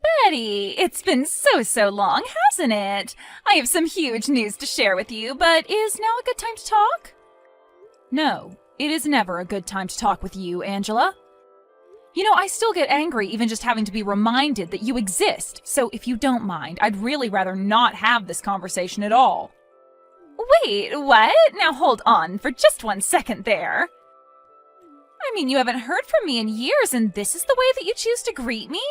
Betty, it's been so long, hasn't it? I have some huge news to share with you, but is now a good time to talk? No, it is never a good time to talk with you, Angela. You know, I still get angry even just having to be reminded that you exist, so if you don't mind, I'd really rather not have this conversation at all. Wait, what? Now hold on for just 1 second there. I mean, you haven't heard from me in years, and this is the way that you choose to greet me?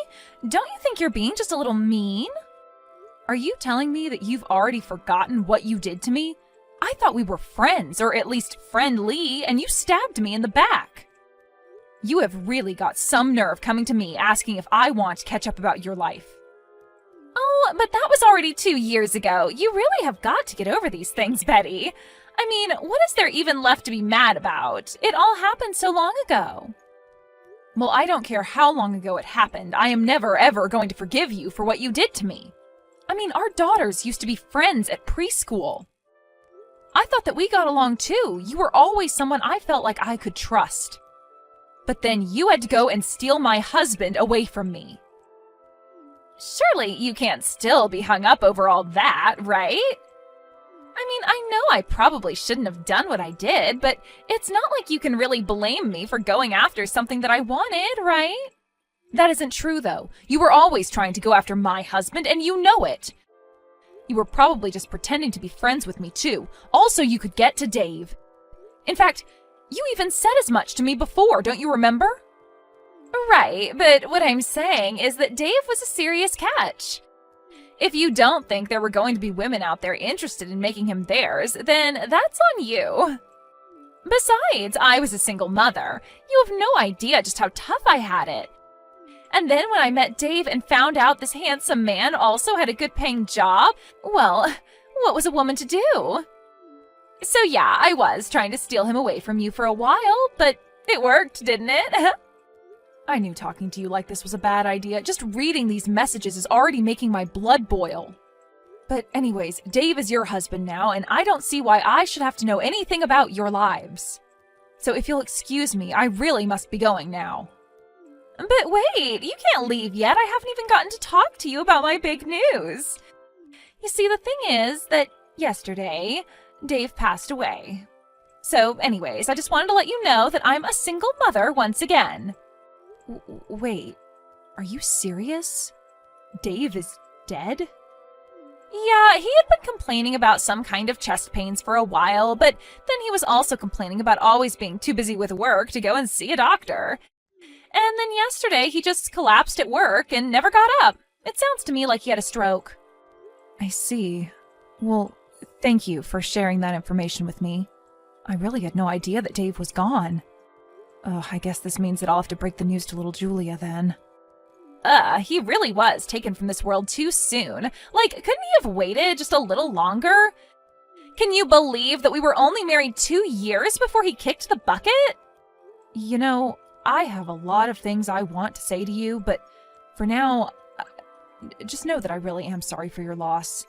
Don't you think you're being just a little mean? Are you telling me that you've already forgotten what you did to me? I thought we were friends, or at least friendly, and you stabbed me in the back. You have really got some nerve coming to me asking if I want to catch up about your life. Oh, but that was already 2 years ago. You really have got to get over these things, Betty. I mean, what is there even left to be mad about? It all happened so long ago. Well, I don't care how long ago it happened. I am never, ever going to forgive you for what you did to me. I mean, our daughters used to be friends at preschool. I thought that we got along too. You were always someone I felt like I could trust. But then you had to go and steal my husband away from me. Surely you can't still be hung up over all that, right? I mean, I know I probably shouldn't have done what I did, but it's not like you can really blame me for going after something that I wanted, right? That isn't true, though. You were always trying to go after my husband, and you know it. You were probably just pretending to be friends with me, too. Also, you could get to Dave. In fact, you even said as much to me before, don't you remember? Right, but what I'm saying is that Dave was a serious catch. If you don't think there were going to be women out there interested in making him theirs, then that's on you. Besides, I was a single mother. You have no idea just how tough I had it. And then when I met Dave and found out this handsome man also had a good-paying job, well, what was a woman to do? So yeah, I was trying to steal him away from you for a while, but it worked, didn't it? I knew talking to you like this was a bad idea. Just reading these messages is already making my blood boil. But anyways, Dave is your husband now, and I don't see why I should have to know anything about your lives. So if you'll excuse me, I really must be going now. But wait, you can't leave yet. I haven't even gotten to talk to you about my big news. You see, the thing is that yesterday, Dave passed away. So anyways, I just wanted to let you know that I'm a single mother once again. Wait, are you serious? Dave is dead? Yeah, he had been complaining about some kind of chest pains for a while, but then he was also complaining about always being too busy with work to go and see a doctor. And then yesterday he just collapsed at work and never got up. It sounds to me like he had a stroke. I see. Well, thank you for sharing that information with me. I really had no idea that Dave was gone. Oh, I guess this means that I'll have to break the news to little Julia then. He really was taken from this world too soon. Like, couldn't he have waited just a little longer? Can you believe that we were only married 2 years before he kicked the bucket? You know, I have a lot of things I want to say to you, but for now, just know that I really am sorry for your loss.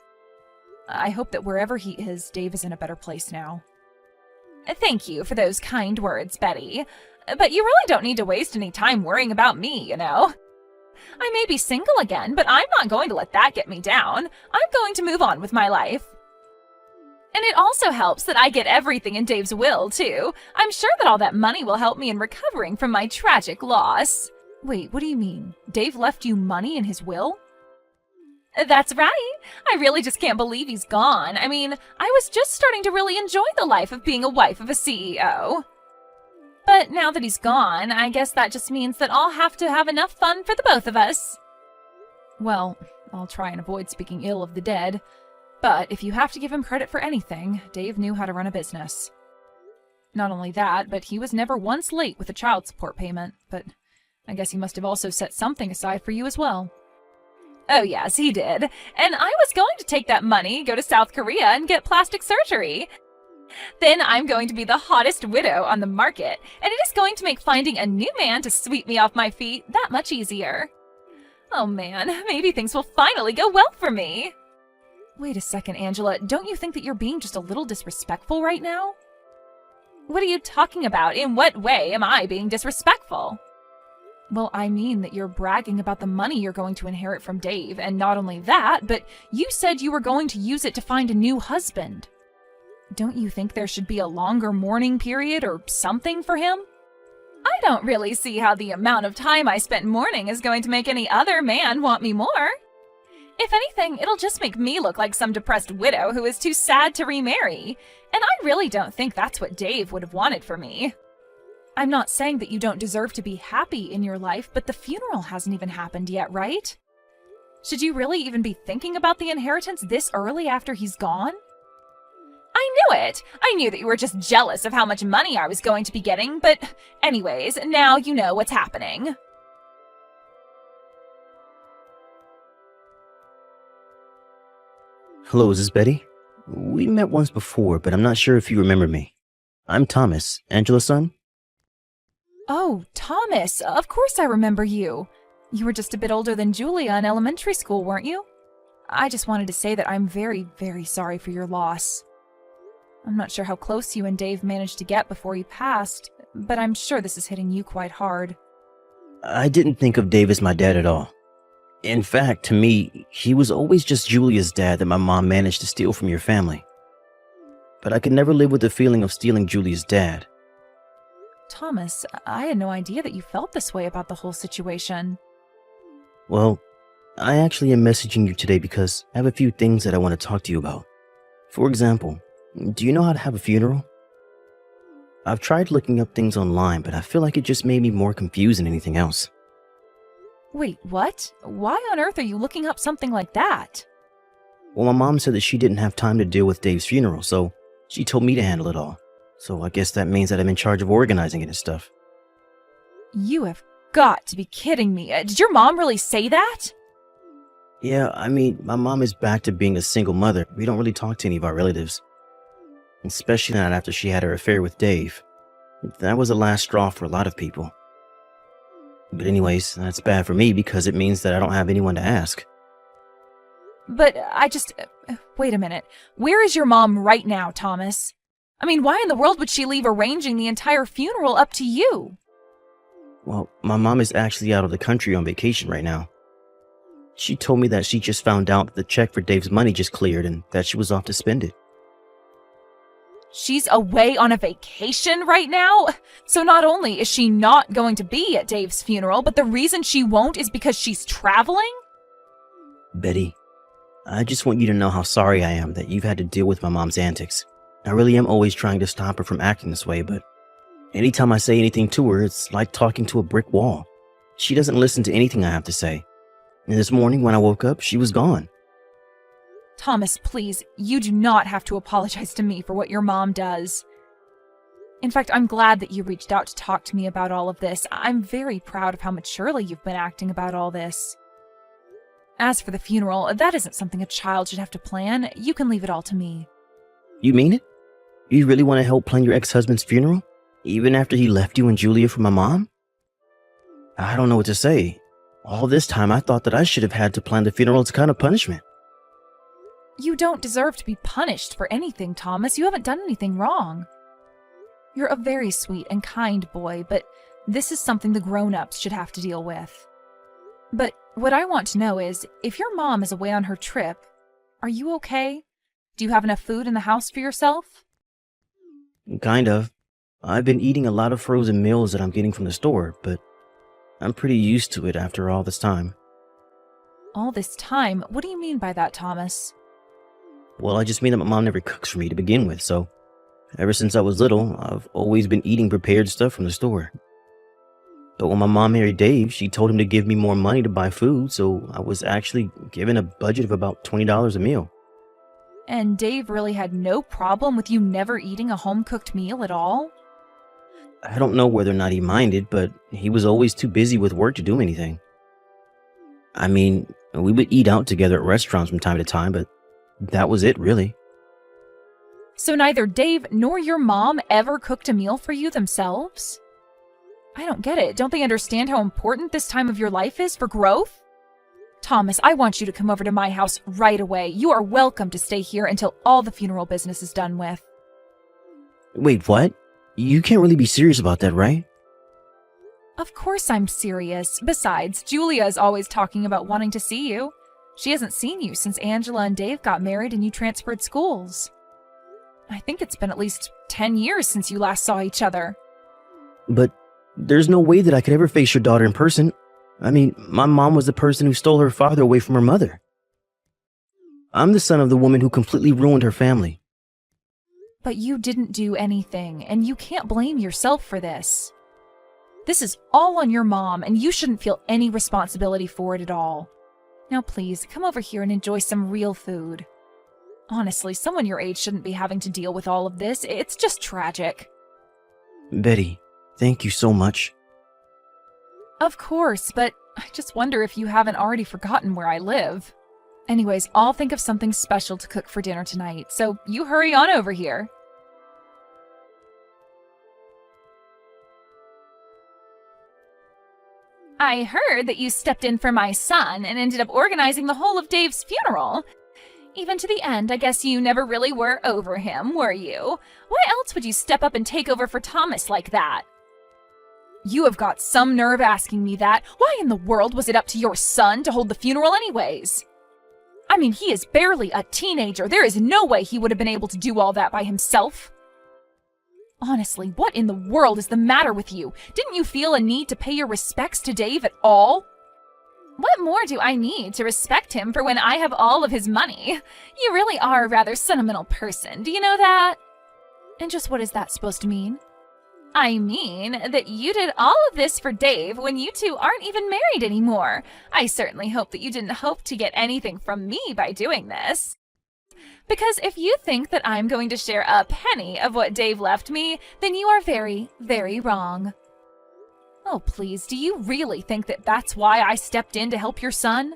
I hope that wherever he is, Dave is in a better place now. Thank you for those kind words, Betty. But you really don't need to waste any time worrying about me, you know. I may be single again, but I'm not going to let that get me down. I'm going to move on with my life. And it also helps that I get everything in Dave's will, too. I'm sure that all that money will help me in recovering from my tragic loss. Wait, what do you mean? Dave left you money in his will? That's right. I really just can't believe he's gone. I mean, I was just starting to really enjoy the life of being a wife of a CEO. But now that he's gone, I guess that just means that I'll have to have enough fun for the both of us. Well, I'll try and avoid speaking ill of the dead. But if you have to give him credit for anything, Dave knew how to run a business. Not only that, but he was never once late with a child support payment. But I guess he must have also set something aside for you as well. Oh yes, he did. And I was going to take that money, go to South Korea, and get plastic surgery. Then I'm going to be the hottest widow on the market, and it is going to make finding a new man to sweep me off my feet that much easier. Oh man, maybe things will finally go well for me. Wait a second, Angela. Don't you think that you're being just a little disrespectful right now? What are you talking about? In what way am I being disrespectful? Well, I mean that you're bragging about the money you're going to inherit from Dave, and not only that, but you said you were going to use it to find a new husband. Don't you think there should be a longer mourning period or something for him? I don't really see how the amount of time I spent mourning is going to make any other man want me more. If anything, it'll just make me look like some depressed widow who is too sad to remarry, and I really don't think that's what Dave would have wanted for me. I'm not saying that you don't deserve to be happy in your life, but the funeral hasn't even happened yet, right? Should you really even be thinking about the inheritance this early after he's gone? I knew it! I knew that you were just jealous of how much money I was going to be getting, but anyways, now you know what's happening. Hello, is this Betty? We met once before, but I'm not sure if you remember me. I'm Thomas, Angela's son. Oh, Thomas, of course I remember you. You were just a bit older than Julia in elementary school, weren't you? I just wanted to say that I'm very, very sorry for your loss. I'm not sure how close you and Dave managed to get before he passed, but I'm sure this is hitting you quite hard. I didn't think of Dave as my dad at all. In fact, to me, he was always just Julia's dad that my mom managed to steal from your family. But I could never live with the feeling of stealing Julia's dad. Thomas, I had no idea that you felt this way about the whole situation. Well, I actually am messaging you today because I have a few things that I want to talk to you about. For example, do you know how to have a funeral? I've tried looking up things online, but I feel like it just made me more confused than anything else. Wait, what? Why on earth are you looking up something like that? Well, my mom said that she didn't have time to deal with Dave's funeral, so she told me to handle it all. So I guess that means that I'm in charge of organizing it and stuff. You have got to be kidding me. Did your mom really say that? Yeah, I mean, my mom is back to being a single mother. We don't really talk to any of our relatives. Especially not after she had her affair with Dave. That was the last straw for a lot of people. But anyways, that's bad for me because it means that I don't have anyone to ask. But wait a minute. Where is your mom right now, Thomas? I mean, why in the world would she leave arranging the entire funeral up to you? Well, my mom is actually out of the country on vacation right now. She told me that she just found out that the check for Dave's money just cleared and that she was off to spend it. She's away on a vacation right now? So not only is she not going to be at Dave's funeral, but the reason she won't is because she's traveling? Betty, I just want you to know how sorry I am that you've had to deal with my mom's antics. I really am always trying to stop her from acting this way, but anytime I say anything to her, it's like talking to a brick wall. She doesn't listen to anything I have to say. And this morning when I woke up, she was gone. Thomas, please, you do not have to apologize to me for what your mom does. In fact, I'm glad that you reached out to talk to me about all of this. I'm very proud of how maturely you've been acting about all this. As for the funeral, that isn't something a child should have to plan. You can leave it all to me. You mean it? You really want to help plan your ex-husband's funeral? Even after he left you and Julia for my mom? I don't know what to say. All this time I thought that I should have had to plan the funeral as a kind of punishment. You don't deserve to be punished for anything, Thomas. You haven't done anything wrong. You're a very sweet and kind boy, but this is something the grown-ups should have to deal with. But what I want to know is, if your mom is away on her trip, are you okay? Do you have enough food in the house for yourself? Kind of. I've been eating a lot of frozen meals that I'm getting from the store, but I'm pretty used to it after all this time. All this time? What do you mean by that, Thomas? Well, I just mean that my mom never cooks for me to begin with, so ever since I was little, I've always been eating prepared stuff from the store. But when my mom married Dave, she told him to give me more money to buy food, so I was actually given a budget of about $20 a meal. And Dave really had no problem with you never eating a home-cooked meal at all? I don't know whether or not he minded, but he was always too busy with work to do anything. I mean, we would eat out together at restaurants from time to time, but that was it, really. So neither Dave nor your mom ever cooked a meal for you themselves? I don't get it. Don't they understand how important this time of your life is for growth? Thomas, I want you to come over to my house right away. You are welcome to stay here until all the funeral business is done with. Wait, what? You can't really be serious about that, right? Of course I'm serious. Besides, Julia is always talking about wanting to see you. She hasn't seen you since Angela and Dave got married and you transferred schools. I think it's been at least 10 years since you last saw each other. But there's no way that I could ever face your daughter in person. I mean, my mom was the person who stole her father away from her mother. I'm the son of the woman who completely ruined her family. But you didn't do anything, and you can't blame yourself for this. This is all on your mom, and you shouldn't feel any responsibility for it at all. Now please, come over here and enjoy some real food. Honestly, someone your age shouldn't be having to deal with all of this. It's just tragic. Betty, thank you so much. Of course, but I just wonder if you haven't already forgotten where I live. Anyways, I'll think of something special to cook for dinner tonight, so you hurry on over here. I heard that you stepped in for my son and ended up organizing the whole of Dave's funeral. Even to the end, I guess you never really were over him, were you? Why else would you step up and take over for Thomas like that? You have got some nerve asking me that. Why in the world was it up to your son to hold the funeral anyways? I mean, he is barely a teenager. There is no way he would have been able to do all that by himself. Honestly, what in the world is the matter with you? Didn't you feel a need to pay your respects to Dave at all? What more do I need to respect him for when I have all of his money? You really are a rather sentimental person, do you know that? And just what is that supposed to mean? I mean that you did all of this for Dave when you two aren't even married anymore. I certainly hope that you didn't hope to get anything from me by doing this. Because if you think that I'm going to share a penny of what Dave left me, then you are very, very wrong. Oh, please, do you really think that that's why I stepped in to help your son?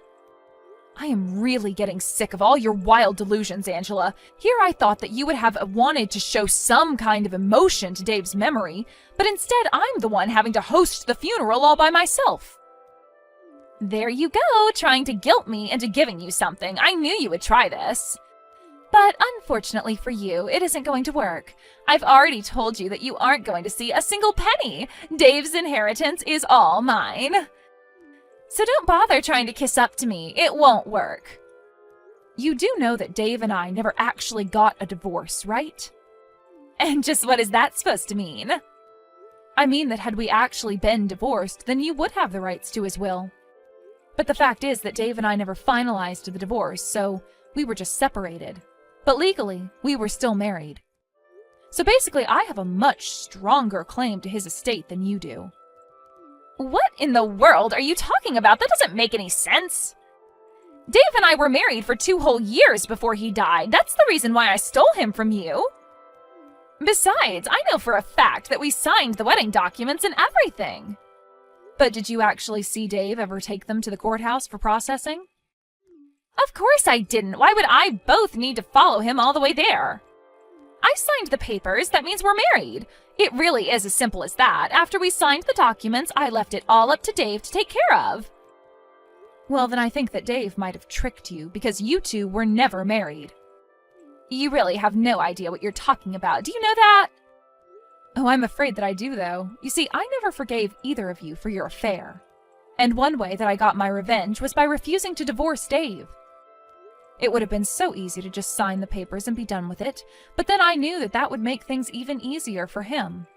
I am really getting sick of all your wild delusions, Angela. Here I thought that you would have wanted to show some kind of emotion to Dave's memory, but instead I'm the one having to host the funeral all by myself. There you go, trying to guilt me into giving you something. I knew you would try this. But unfortunately for you, it isn't going to work. I've already told you that you aren't going to see a single penny. Dave's inheritance is all mine. So don't bother trying to kiss up to me. It won't work. You do know that Dave and I never actually got a divorce, right? And just what is that supposed to mean? I mean that had we actually been divorced, then you would have the rights to his will. But the fact is that Dave and I never finalized the divorce, so we were just separated. But legally, we were still married. So basically, I have a much stronger claim to his estate than you do. What in the world are you talking about? That doesn't make any sense. Dave and I were married for 2 whole years before he died. That's the reason why I stole him from you. Besides, I know for a fact that we signed the wedding documents and everything. But did you actually see Dave ever take them to the courthouse for processing? Of course I didn't. Why would I both need to follow him all the way there? I signed the papers. That means we're married. It really is as simple as that. After we signed the documents, I left it all up to Dave to take care of. Well, then I think that Dave might have tricked you because you two were never married. You really have no idea what you're talking about. Do you know that? Oh, I'm afraid that I do, though. You see, I never forgave either of you for your affair. And one way that I got my revenge was by refusing to divorce Dave. It would have been so easy to just sign the papers and be done with it, but then I knew that that would make things even easier for him.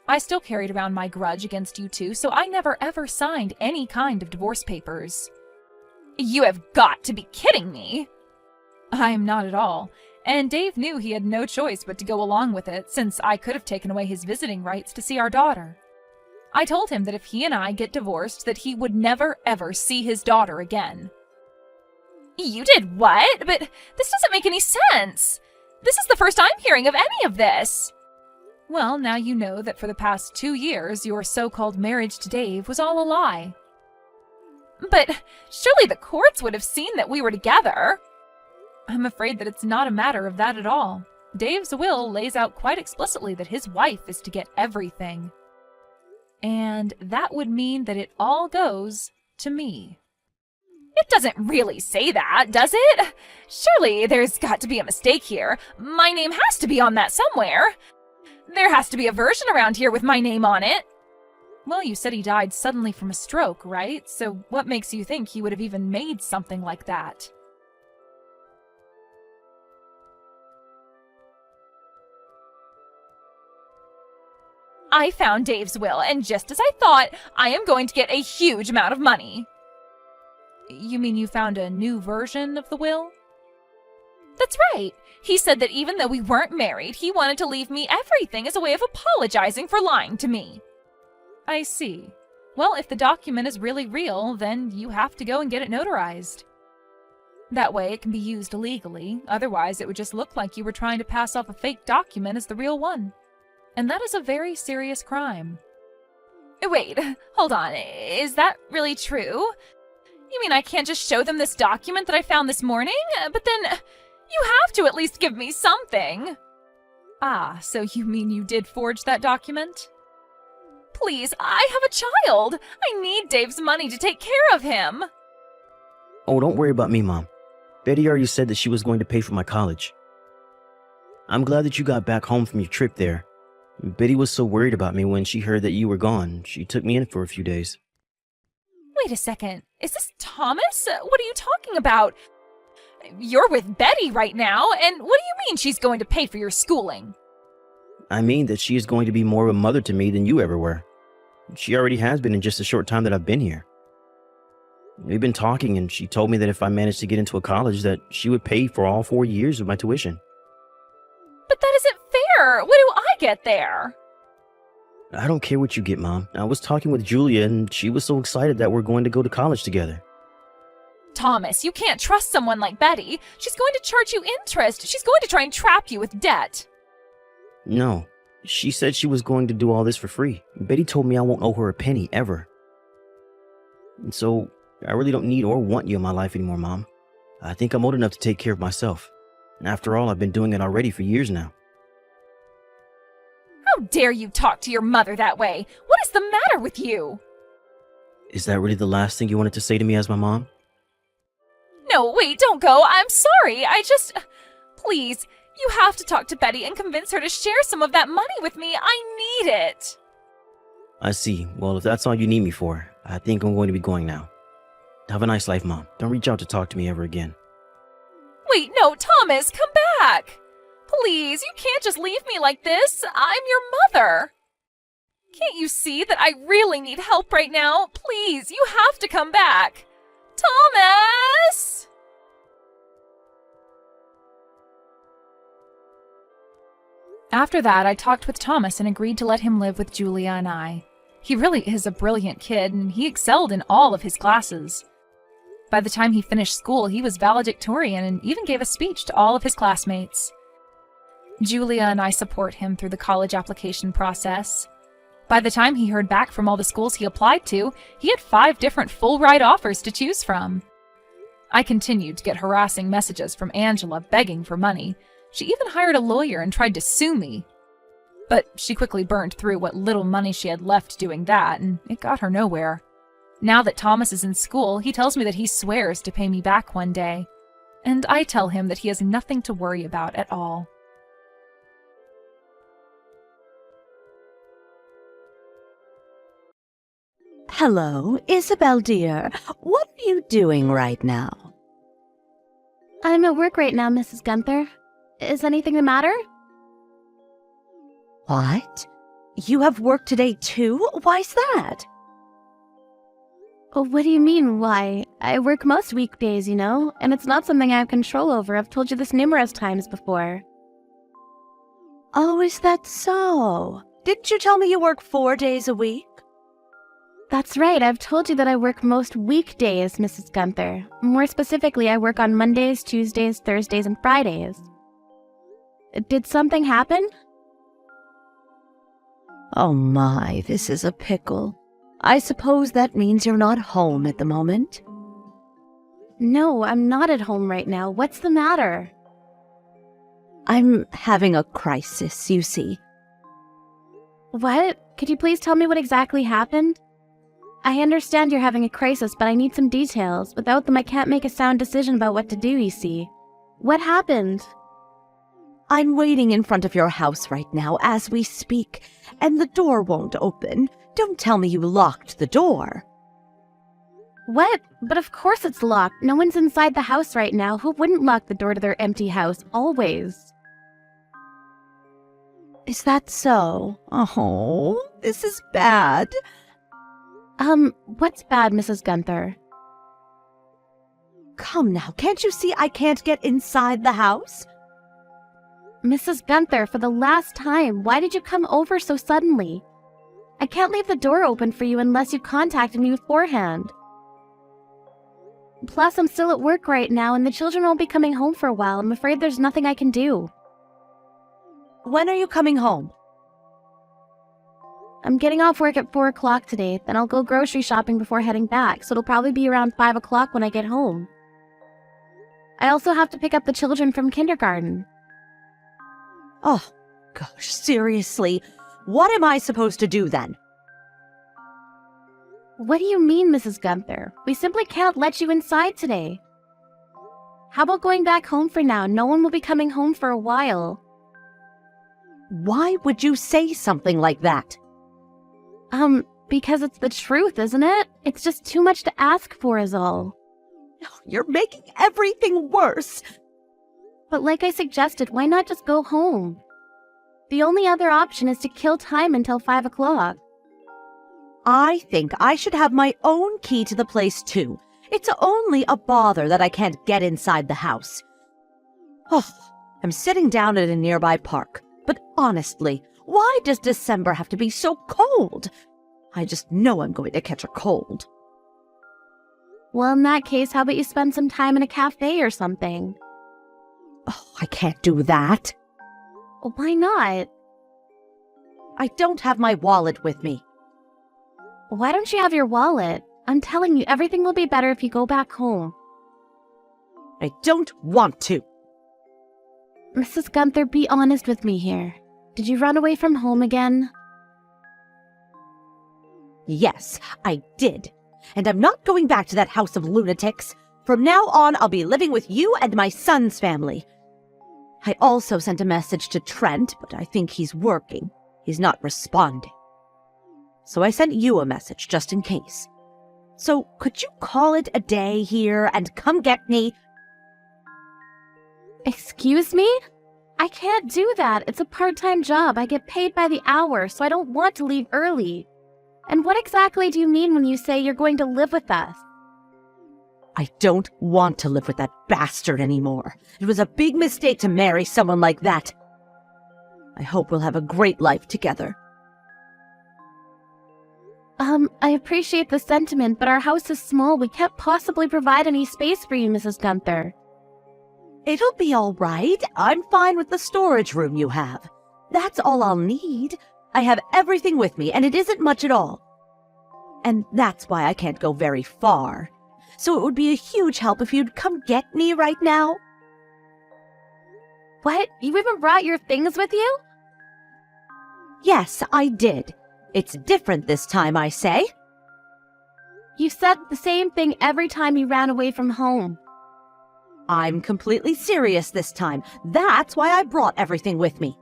I still carried around my grudge against you two, so I never ever signed any kind of divorce papers. You have got to be kidding me! I am not at all, and Dave knew he had no choice but to go along with it, since I could have taken away his visiting rights to see our daughter. I told him that if he and I get divorced, that he would never ever see his daughter again. You did what? But this doesn't make any sense. This is the first I'm hearing of any of this. Well, now you know that for the past 2 years, your so-called marriage to Dave was all a lie. But surely the courts would have seen that we were together. I'm afraid that it's not a matter of that at all. Dave's will lays out quite explicitly that his wife is to get everything. And that would mean that it all goes to me. It doesn't really say that, does it? Surely there's got to be a mistake here. My name has to be on that somewhere. There has to be a version around here with my name on it. Well, you said he died suddenly from a stroke, right? So what makes you think he would have even made something like that? I found Dave's will, and just as I thought, I am going to get a huge amount of money. You mean you found a new version of the will? That's right. He said that even though we weren't married, he wanted to leave me everything as a way of apologizing for lying to me. I see. Well, if the document is really real, then you have to go and get it notarized. That way it can be used legally, otherwise it would just look like you were trying to pass off a fake document as the real one. And that is a very serious crime. Wait, hold on, is that really true? You mean I can't just show them this document that I found this morning? But then, you have to at least give me something. Ah, so you mean you did forge that document? Please, I have a child. I need Dave's money to take care of him. Oh, don't worry about me, Mom. Betty already said that she was going to pay for my college. I'm glad that you got back home from your trip there. Betty was so worried about me when she heard that you were gone. She took me in for a few days. Wait a second. Is this Thomas? What are you talking about? You're with Betty right now, and what do you mean she's going to pay for your schooling? I mean that she is going to be more of a mother to me than you ever were. She already has been in just a short time that I've been here. We've been talking, and she told me that if I managed to get into a college, that she would pay for all 4 years of my tuition. But that isn't fair. What do I get there? I don't care what you get, Mom. I was talking with Julia, and she was so excited that we're going to go to college together. Thomas, you can't trust someone like Betty. She's going to charge you interest. She's going to try and trap you with debt. No. She said she was going to do all this for free. Betty told me I won't owe her a penny, ever. And so, I really don't need or want you in my life anymore, Mom. I think I'm old enough to take care of myself. And after all, I've been doing it already for years now. How dare you talk to your mother that way? What is the matter with you? Is that really the last thing you wanted to say to me as my mom? No, wait, don't go. I'm sorry. Please, you have to talk to Betty and convince her to share some of that money with me. I need it. I see. Well, if that's all you need me for, I think I'm going to be going now. Have a nice life, Mom. Don't reach out to talk to me ever again. Wait, no, Thomas, come back. Please, you can't just leave me like this. I'm your mother. Can't you see that I really need help right now? Please, you have to come back. Thomas! After that, I talked with Thomas and agreed to let him live with Julia and I. He really is a brilliant kid, and he excelled in all of his classes. By the time he finished school, he was valedictorian and even gave a speech to all of his classmates. Julia and I support him through the college application process. By the time he heard back from all the schools he applied to, he had 5 different full-ride offers to choose from. I continued to get harassing messages from Angela begging for money. She even hired a lawyer and tried to sue me. But she quickly burned through what little money she had left doing that, and it got her nowhere. Now that Thomas is in school, he tells me that he swears to pay me back one day. And I tell him that he has nothing to worry about at all. Hello, Isabel dear. What are you doing right now? I'm at work right now, Mrs. Gunther. Is anything the matter? What? You have work today too? Why's that? Oh, what do you mean, why? I work most weekdays, and it's not something I have control over. I've told you this numerous times before. Oh, is that so? Didn't you tell me you work 4 days a week? That's right, I've told you that I work most weekdays, Mrs. Gunther. More specifically, I work on Mondays, Tuesdays, Thursdays, and Fridays. Did something happen? Oh my, this is a pickle. I suppose that means you're not home at the moment? No, I'm not at home right now. What's the matter? I'm having a crisis, you see. What? Could you please tell me what exactly happened? I understand you're having a crisis, but I need some details. Without them, I can't make a sound decision about what to do, you see. What happened? I'm waiting in front of your house right now as we speak, and the door won't open. Don't tell me you locked the door. What? But of course it's locked. No one's inside the house right now. Who wouldn't lock the door to their empty house? Always. Is that so? Oh, this is bad. What's bad, Mrs. Gunther? Come now, can't you see I can't get inside the house? Mrs. Gunther, for the last time, why did you come over so suddenly? I can't leave the door open for you unless you contacted me beforehand. Plus, I'm still at work right now, and the children won't be coming home for a while. I'm afraid there's nothing I can do. When are you coming home? I'm getting off work at 4 o'clock today, then I'll go grocery shopping before heading back, so it'll probably be around 5 o'clock when I get home. I also have to pick up the children from kindergarten. Oh, gosh, seriously, what am I supposed to do then? What do you mean, Mrs. Gunther? We simply can't let you inside today. How about going back home for now? No one will be coming home for a while. Why would you say something like that? Because it's the truth, isn't it? It's just too much to ask for is all. You're making everything worse. But like I suggested, why not just go home? The only other option is to kill time until 5 o'clock. I think I should have my own key to the place too. It's only a bother that I can't get inside the house. Oh, I'm sitting down at a nearby park. But honestly, why does December have to be so cold? I just know I'm going to catch a cold. Well, in that case, how about you spend some time in a cafe or something? Oh, I can't do that. Why not? I don't have my wallet with me. Why don't you have your wallet? I'm telling you, everything will be better if you go back home. I don't want to. Mrs. Gunther, be honest with me here. Did you run away from home again? Yes, I did. And I'm not going back to that house of lunatics. From now on, I'll be living with you and my son's family. I also sent a message to Trent, but I think he's working. He's not responding. So I sent you a message just in case. So could you call it a day here and come get me? Excuse me? I can't do that. It's a part-time job. I get paid by the hour, so I don't want to leave early. And what exactly do you mean when you say you're going to live with us? I don't want to live with that bastard anymore. It was a big mistake to marry someone like that. I hope we'll have a great life together. I appreciate the sentiment, but our house is small. We can't possibly provide any space for you, Mrs. Gunther. It'll be all right. I'm fine with the storage room you have. That's all I'll need. I have everything with me, and it isn't much at all. And that's why I can't go very far. So it would be a huge help if you'd come get me right now. What? You even brought your things with you? Yes, I did. It's different this time, I say. You said the same thing every time you ran away from home. I'm completely serious this time. That's why I brought everything with me.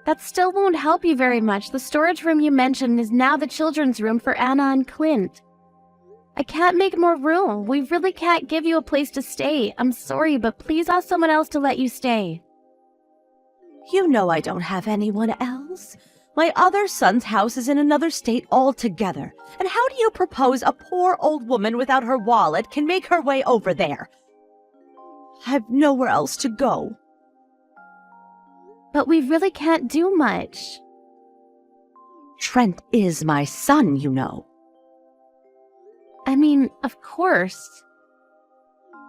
That still won't help you very much. The storage room you mentioned is now the children's room for Anna and Clint. I can't make more room. We really can't give you a place to stay. I'm sorry, but please ask someone else to let you stay. You know I don't have anyone else. My other son's house is in another state altogether. And how do you propose a poor old woman without her wallet can make her way over there? I've nowhere else to go. But we really can't do much. Trent is my son, you know. I mean, of course.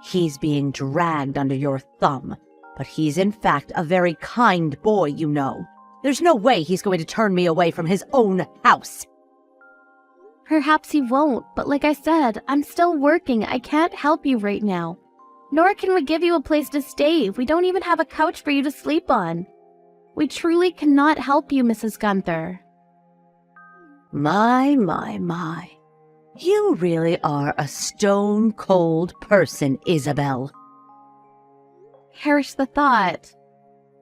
He's being dragged under your thumb, but he's in fact a very kind boy, you know. There's no way he's going to turn me away from his own house. Perhaps he won't, but like I said, I'm still working. I can't help you right now. Nor can we give you a place to stay. We don't even have a couch for you to sleep on. We truly cannot help you, Mrs. Gunther. My. You really are a stone-cold person, Isabel. Perish the thought.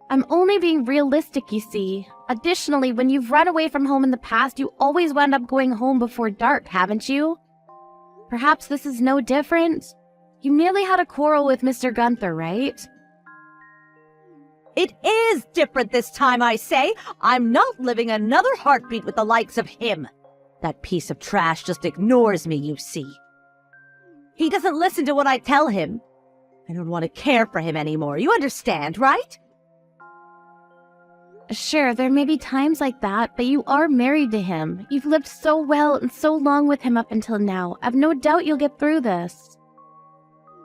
I'm only being realistic, you see. Additionally, when you've run away from home in the past, you always wound up going home before dark, haven't you? Perhaps this is no different? You merely had a quarrel with Mr. Gunther, right? It is different this time, I say. I'm not living another heartbeat with the likes of him. That piece of trash just ignores me, you see. He doesn't listen to what I tell him. I don't want to care for him anymore. You understand, right? Sure, there may be times like that, but you are married to him. You've lived so well and so long with him up until now. I've no doubt you'll get through this.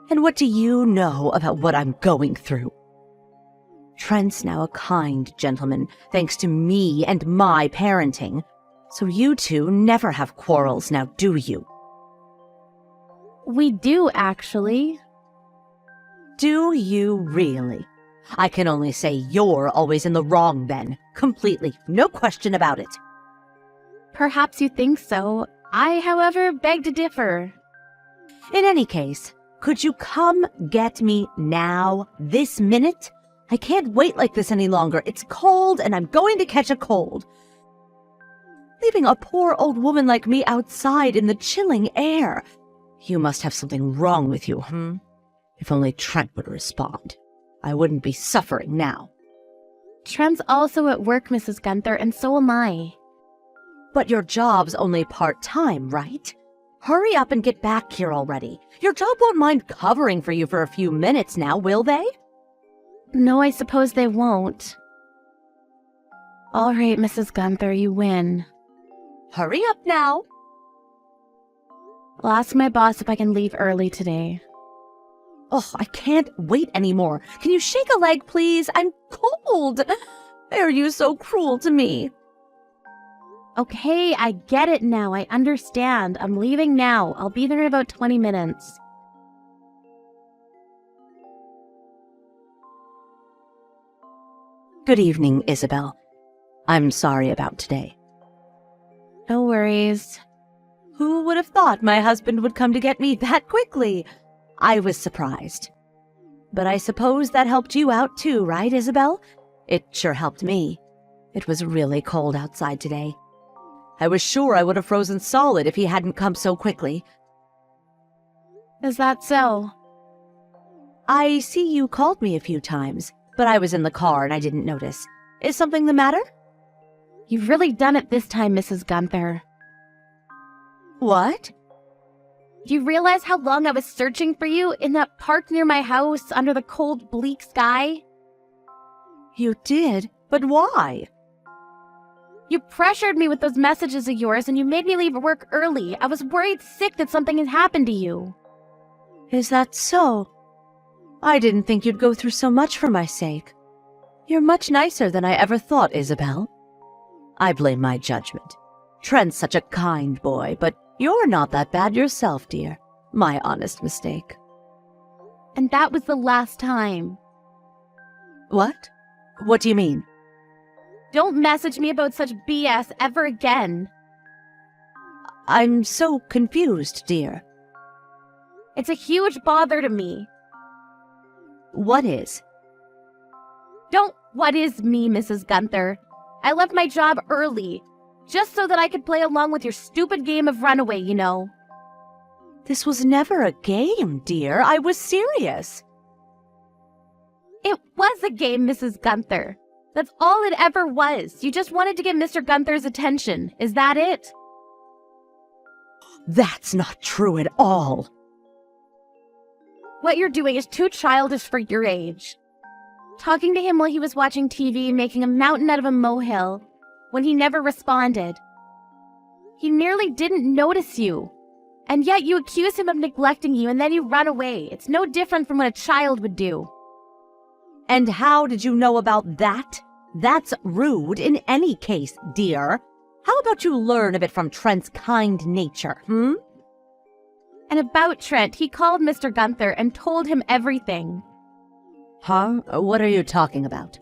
And what do you know about what I'm going through? Trent's now a kind gentleman, thanks to me and my parenting. So you two never have quarrels now, do you? We do, actually. Do you really? I can only say you're always in the wrong then. Completely. No question about it. Perhaps you think so. I, however, beg to differ. In any case, could you come get me now, this minute? I can't wait like this any longer. It's cold and I'm going to catch a cold. Leaving a poor old woman like me outside in the chilling air. You must have something wrong with you, If only Trent would respond. I wouldn't be suffering now. Trent's also at work, Mrs. Gunther, and so am I. But your job's only part-time, right? Hurry up and get back here already. Your job won't mind covering for you for a few minutes now, will they? No, I suppose they won't. All right, Mrs. Gunther, you win. Hurry up now. I'll ask my boss if I can leave early today. Oh, I can't wait anymore. Can you shake a leg, please? I'm cold. Why are you so cruel to me? Okay, I get it now. I understand. I'm leaving now. I'll be there in about 20 minutes. Good evening, Isabel. I'm sorry about today. No worries. Who would have thought my husband would come to get me that quickly? I was surprised. But I suppose that helped you out too, right, Isabel? It sure helped me. It was really cold outside today. I was sure I would have frozen solid if he hadn't come so quickly. Is that so? I see you called me a few times, but I was in the car and I didn't notice. Is something the matter? You've really done it this time, Mrs. Gunther. What? Do you realize how long I was searching for you in that park near my house under the cold, bleak sky? You did? But why? You pressured me with those messages of yours and you made me leave work early. I was worried sick that something had happened to you. Is that so? I didn't think you'd go through so much for my sake. You're much nicer than I ever thought, Isabel. I blame my judgment. Trent's such a kind boy, but you're not that bad yourself, dear. My honest mistake. And that was the last time. What? What do you mean? Don't message me about such BS ever again. I'm so confused, dear. It's a huge bother to me. What is? Don't what is me, Mrs. Gunther. I left my job early, just so that I could play along with your stupid game of runaway, you know. This was never a game, dear. I was serious. It was a game, Mrs. Gunther. That's all it ever was. You just wanted to get Mr. Gunther's attention. Is that it? That's not true at all. What you're doing is too childish for your age. Talking to him while he was watching TV, making a mountain out of a molehill, when he never responded. He nearly didn't notice you. And yet you accuse him of neglecting you and then you run away. It's no different from what a child would do. And how did you know about that? That's rude in any case, dear. How about you learn of it from Trent's kind nature, And about Trent, he called Mr. Gunther and told him everything. Huh? What are you talking about?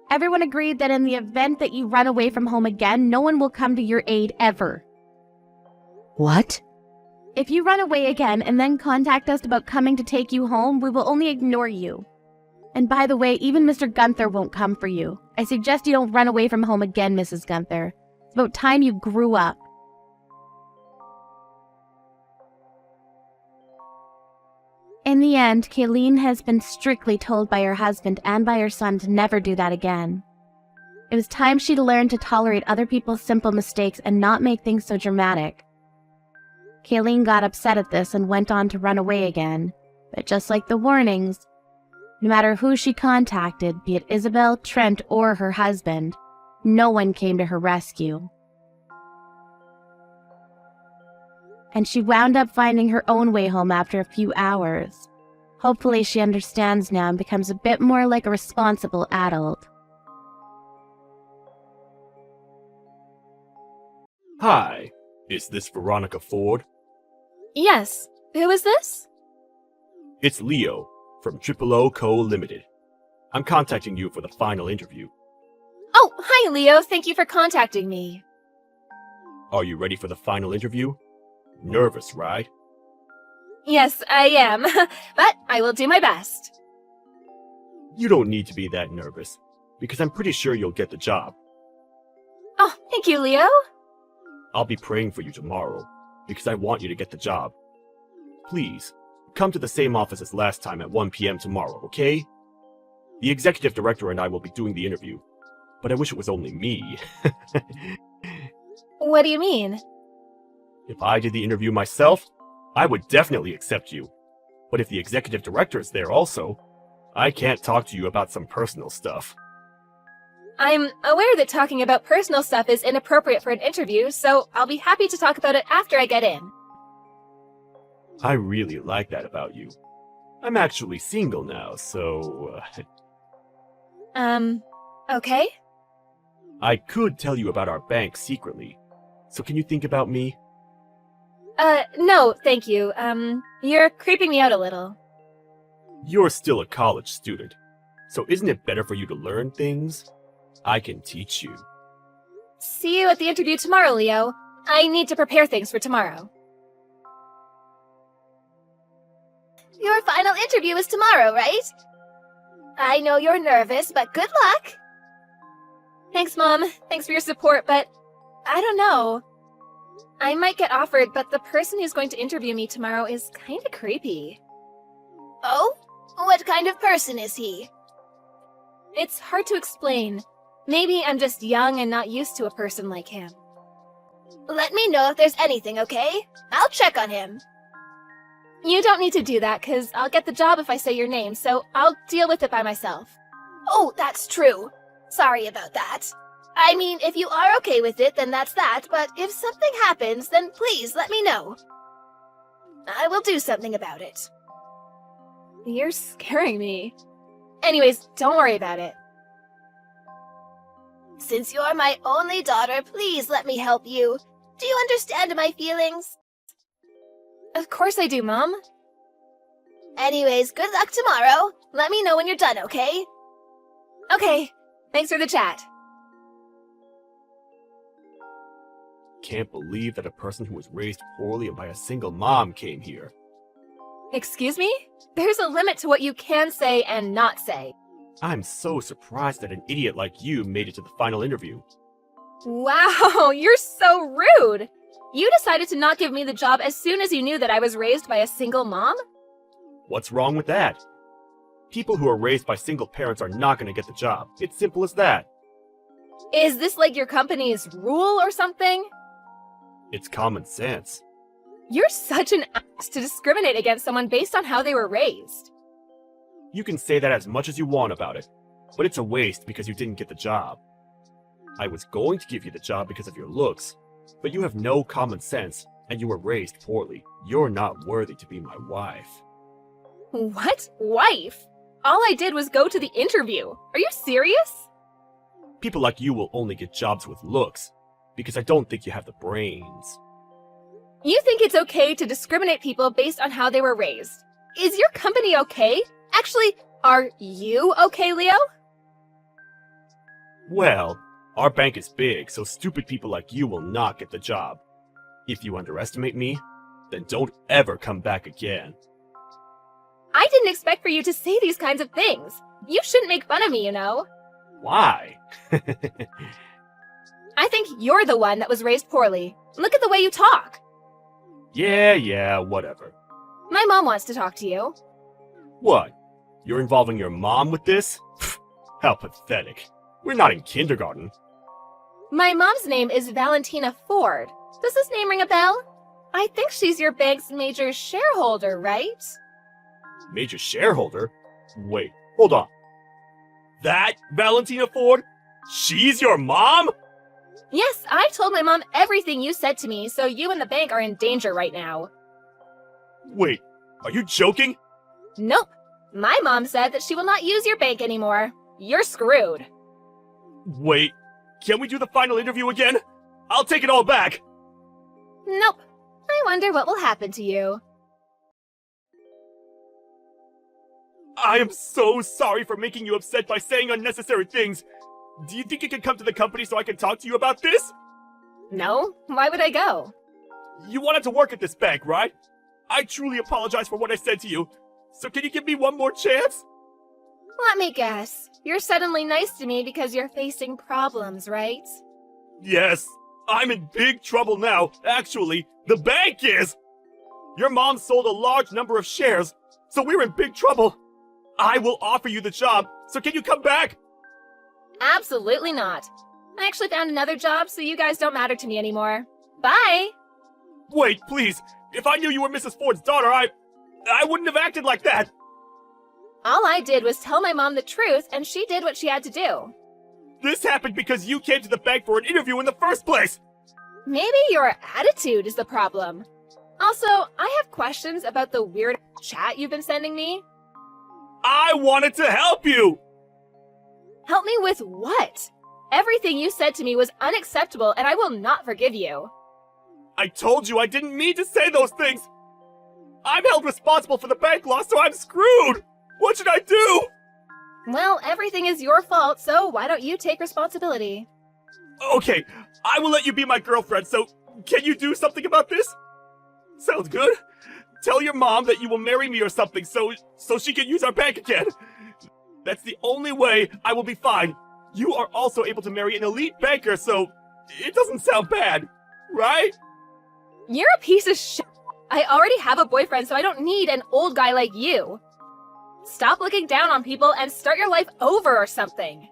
Everyone agreed that in the event that you run away from home again, no one will come to your aid ever. What? If you run away again and then contact us about coming to take you home, we will only ignore you. And by the way, even Mr. Gunther won't come for you. I suggest you don't run away from home again, Mrs. Gunther. It's about time you grew up. In the end, Kayleen has been strictly told by her husband and by her son to never do that again. It was time she learned to tolerate other people's simple mistakes and not make things so dramatic. Kayleen got upset at this and went on to run away again, but just like the warnings, no matter who she contacted, be it Isabel, Trent, or her husband, no one came to her rescue. And she wound up finding her own way home after a few hours. Hopefully she understands now and becomes a bit more like a responsible adult. Hi, is this Veronica Ford? Yes. Who is this? It's Leo from Triple O Co. Limited. I'm contacting you for the final interview. Oh, hi, Leo. Thank you for contacting me. Are you ready for the final interview? Nervous, right? Yes, I am. But I will do my best. You don't need to be that nervous, because I'm pretty sure you'll get the job. Oh, thank you, Leo. I'll be praying for you tomorrow, because I want you to get the job. Please, come to the same office as last time at 1 p.m. tomorrow, okay? The executive director and I will be doing the interview, but I wish it was only me. What do you mean? If I did the interview myself, I would definitely accept you. But if the executive director is there also, I can't talk to you about some personal stuff. I'm aware that talking about personal stuff is inappropriate for an interview, so I'll be happy to talk about it after I get in. I really like that about you. I'm actually single now, so... Okay? I could tell you about our bank secretly. So can you think about me? No, thank you. You're creeping me out a little. You're still a college student, so isn't it better for you to learn things? I can teach you. See you at the interview tomorrow, Leo. I need to prepare things for tomorrow. Your final interview is tomorrow, right? I know you're nervous, but good luck. Thanks, Mom. Thanks for your support, but I don't know. I might get offered, but the person who's going to interview me tomorrow is kind of creepy. Oh? What kind of person is he? It's hard to explain. Maybe I'm just young and not used to a person like him. Let me know if there's anything, okay? I'll check on him. You don't need to do that, because I'll get the job if I say your name, so I'll deal with it by myself. Oh, that's true. Sorry about that. I mean, if you are okay with it, then that's that, but if something happens, then please let me know. I will do something about it. You're scaring me. Anyways, don't worry about it. Since you're my only daughter, please let me help you. Do you understand my feelings? Of course I do, Mom. Anyways, good luck tomorrow. Let me know when you're done, okay? Okay. Thanks for the chat. Can't believe that a person who was raised poorly and by a single mom came here. Excuse me? There's a limit to what you can say and not say. I'm so surprised that an idiot like you made it to the final interview. Wow, you're so rude! You decided to not give me the job as soon as you knew that I was raised by a single mom? What's wrong with that? People who are raised by single parents are not going to get the job. It's simple as that. Is this like your company's rule or something? It's common sense. You're such an ass to discriminate against someone based on how they were raised. You can say that as much as you want about it, but it's a waste because you didn't get the job. I was going to give you the job because of your looks, but you have no common sense and you were raised poorly. You're not worthy to be my wife. What? Wife? All I did was go to the interview. Are you serious? People like you will only get jobs with looks, because I don't think you have the brains. You think it's okay to discriminate people based on how they were raised? Is your company okay? Actually, are you okay, Leo? Well, our bank is big, so stupid people like you will not get the job. If you underestimate me, then don't ever come back again. I didn't expect for you to say these kinds of things. You shouldn't make fun of me, you know. Why? I think you're the one that was raised poorly. Look at the way you talk. Yeah, whatever. My mom wants to talk to you. What? You're involving your mom with this? How pathetic. We're not in kindergarten. My mom's name is Valentina Ford. Does this name ring a bell? I think she's your bank's major shareholder, right? Major shareholder? Wait, hold on. That Valentina Ford? She's your mom? Yes, I told my mom everything you said to me, so you and the bank are in danger right now. Wait, are you joking? Nope. My mom said that she will not use your bank anymore. You're screwed. Wait, can we do the final interview again? I'll take it all back. Nope. I wonder what will happen to you. I am so sorry for making you upset by saying unnecessary things. Do you think you can come to the company so I can talk to you about this? No? Why would I go? You wanted to work at this bank, right? I truly apologize for what I said to you. So can you give me one more chance? Let me guess. You're suddenly nice to me because you're facing problems, right? Yes, I'm in big trouble now. Actually, the bank is. Your mom sold a large number of shares, so we're in big trouble. I will offer you the job, so can you come back? Absolutely not. I actually found another job, so you guys don't matter to me anymore. Bye! Wait, please. If I knew you were Mrs. Ford's daughter, I wouldn't have acted like that. All I did was tell my mom the truth, and she did what she had to do. This happened because you came to the bank for an interview in the first place. Maybe your attitude is the problem. Also, I have questions about the weird chat you've been sending me. I wanted to help you. Help me with what? Everything you said to me was unacceptable, and I will not forgive you. I told you I didn't mean to say those things. I'm held responsible for the bank loss, so I'm screwed. What should I do? Well, everything is your fault, so why don't you take responsibility? Okay, I will let you be my girlfriend, so can you do something about this? Sounds good. Tell your mom that you will marry me or something so she can use our bank again. That's the only way I will be fine. You are also able to marry an elite banker, so it doesn't sound bad, right? You're a piece of shit. I already have a boyfriend, so I don't need an old guy like you. Stop looking down on people and start your life over or something.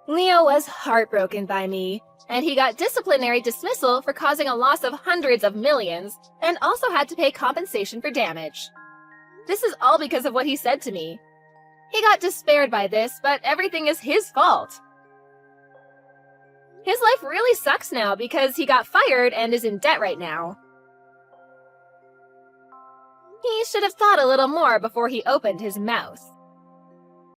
Leo was heartbroken by me, and he got disciplinary dismissal for causing a loss of hundreds of millions, and also had to pay compensation for damage. This is all because of what he said to me. He got despaired by this, but everything is his fault. His life really sucks now because he got fired and is in debt right now. He should have thought a little more before he opened his mouth.